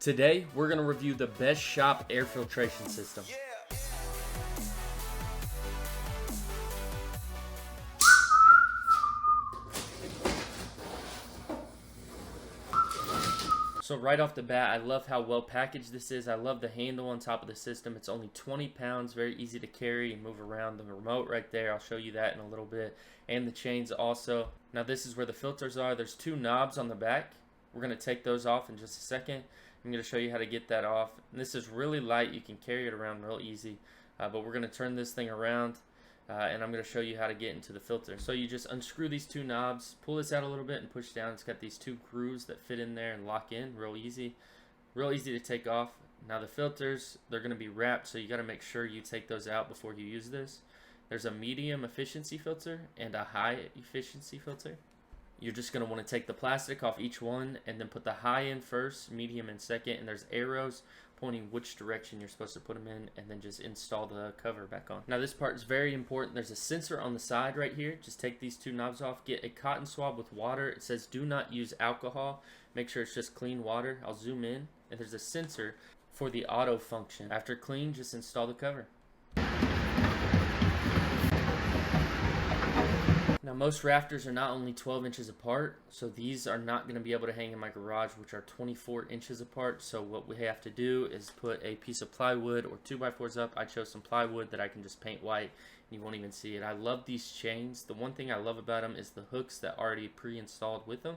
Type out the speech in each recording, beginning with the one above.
Today, we're going to review the best Shop Air Filtration System. So right off the bat, I love how well packaged this is. I love the handle on top of the system. It's only 20 pounds, very easy to carry and move around. The remote right there, I'll show you that in a little bit. And the chains also. Now this is where the filters are. There's two knobs on the back. We're going to take those off in just a second. I'm going to show you how to get that off. And this is really light. You can carry it around real easy. But we're going to turn this thing around. And I'm going to show you how to get into the filter. So you just unscrew these two knobs, pull this out a little bit and push down. It's got these two grooves that fit in there and lock in real easy to take off. Now the filters, they're going to be wrapped, so you got to make sure you take those out before you use this. There's a medium efficiency filter and a high efficiency filter. You're just going to want to take the plastic off each one and then put the high in first, medium in second, and there's arrows pointing which direction you're supposed to put them in, and then just install the cover back on. Now this part is very important. There's a sensor on the side right here. Just take these two knobs off, get a cotton swab with water. It says do not use alcohol. Make sure it's just clean water. I'll zoom in, and there's a sensor for the auto function. After clean, just install the cover. Now most rafters are not only 12 inches apart, so these are not going to be able to hang in my garage, which are 24 inches apart. So what we have to do is put a piece of plywood or 2x4s up. I chose some plywood that I can just paint white and you won't even see it. I love these chains. The one thing I love about them is the hooks that are already pre-installed with them.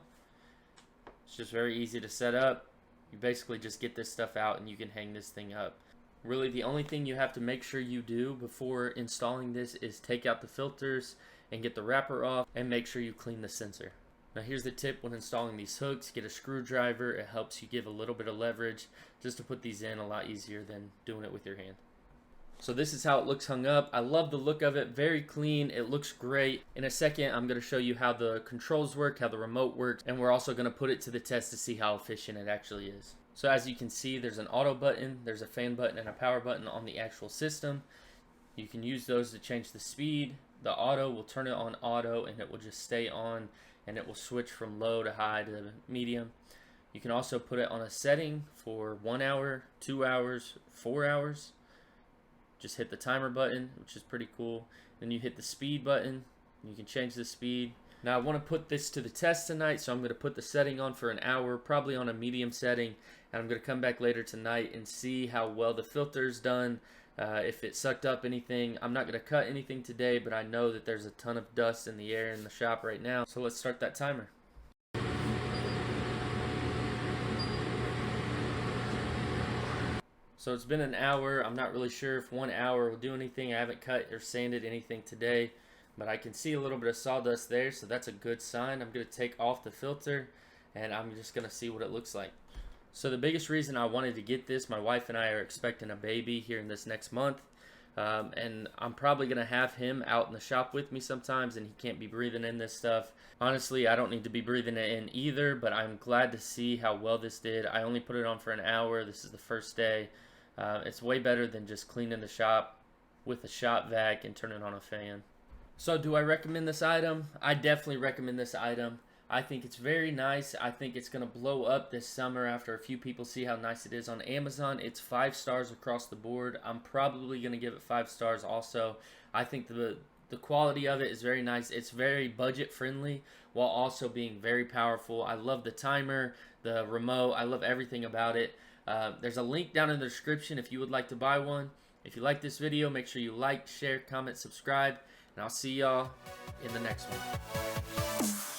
It's just very easy to set up. You basically just get this stuff out and you can hang this thing up. Really the only thing you have to make sure you do before installing this is take out the filters and get the wrapper off and make sure you clean the sensor. Now here's the tip when installing these hooks. Get a screwdriver. It helps you give a little bit of leverage just to put these in a lot easier than doing it with your hand. So this is how it looks hung up. I love the look of it. Very clean. It looks great. In a second, I'm going to show you how the controls work, how the remote works, and we're also going to put it to the test to see how efficient it actually is. So as you can see, there's an auto button, there's a fan button, and a power button on the actual system. You can use those to change the speed. The auto will turn it on auto and it will just stay on, and it will switch from low to high to medium. You can also put it on a setting for 1 hour, 2 hours, 4 hours. Just hit the timer button, which is pretty cool. Then you hit the speed button. You can change the speed. Now I want to put this to the test tonight, so I'm going to put the setting on for an hour, probably on a medium setting, and I'm going to come back later tonight and see how well the filter's done. If it sucked up anything. I'm not going to cut anything today, but I know that there's a ton of dust in the air in the shop right now. So let's start that timer. So it's been an hour. I'm not really sure if 1 hour will do anything. I haven't cut or sanded anything today, but I can see a little bit of sawdust there, so that's a good sign. I'm going to take off the filter and I'm just going to see what it looks like. So the biggest reason I wanted to get this, my wife and I are expecting a baby here in this next month. And I'm probably going to have him out in the shop with me sometimes, and he can't be breathing in this stuff. Honestly, I don't need to be breathing it in either, but I'm glad to see how well this did. I only put it on for an hour. This is the first day. It's way better than just cleaning the shop with a shop vac and turning on a fan. So do I recommend this item? I definitely recommend this item. I think it's very nice. I think it's going to blow up this summer after a few people see how nice it is on Amazon. It's 5 stars across the board. I'm probably going to give it 5 stars also. I think the quality of it is very nice. It's very budget friendly while also being very powerful. I love the timer, the remote. I love everything about it. There's a link down in the description if you would like to buy one. If you like this video, make sure you like, share, comment, subscribe, and I'll see y'all in the next one.